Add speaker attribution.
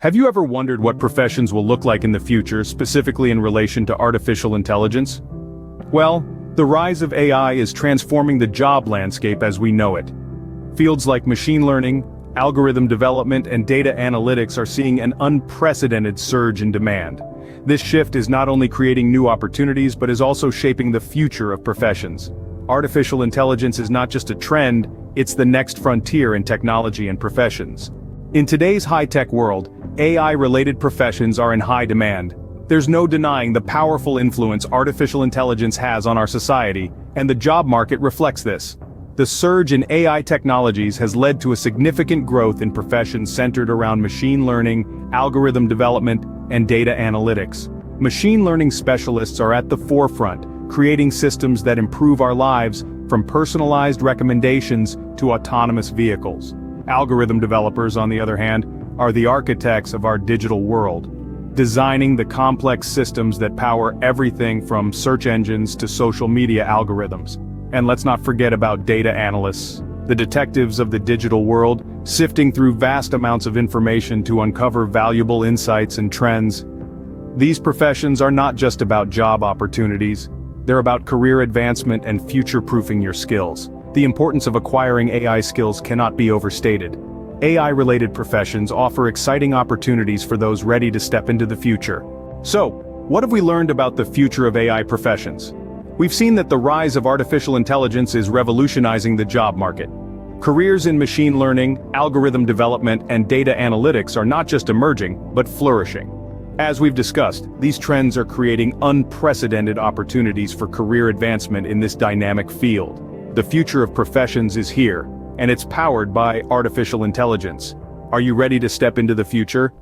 Speaker 1: Have you ever wondered what professions will look like in the future, specifically in relation to artificial intelligence? Well, the rise of AI is transforming the job landscape as we know it. Fields like machine learning, algorithm development, and data analytics are seeing an unprecedented surge in demand. This shift is not only creating new opportunities but is also shaping the future of professions. Artificial intelligence is not just a trend, it's the next frontier in technology and professions. In today's high-tech world, AI-related professions are in high demand. There's no denying the powerful influence artificial intelligence has on our society, and the job market reflects this. The surge in AI technologies has led to a significant growth in professions centered around machine learning, algorithm development, and data analytics. Machine learning specialists are at the forefront, creating systems that improve our lives, from personalized recommendations to autonomous vehicles. Algorithm developers, on the other hand, are the architects of our digital world, designing the complex systems that power everything from search engines to social media algorithms. And let's not forget about data analysts, the detectives of the digital world, sifting through vast amounts of information to uncover valuable insights and trends. These professions are not just about job opportunities, they're about career advancement and future-proofing your skills. The importance of acquiring AI skills cannot be overstated. AI-related professions offer exciting opportunities for those ready to step into the future. So, what have we learned about the future of AI professions? We've seen that the rise of artificial intelligence is revolutionizing the job market. Careers in machine learning, algorithm development, and data analytics are not just emerging, but flourishing. As we've discussed, these trends are creating unprecedented opportunities for career advancement in this dynamic field. The future of professions is here, and it's powered by artificial intelligence. Are you ready to step into the future?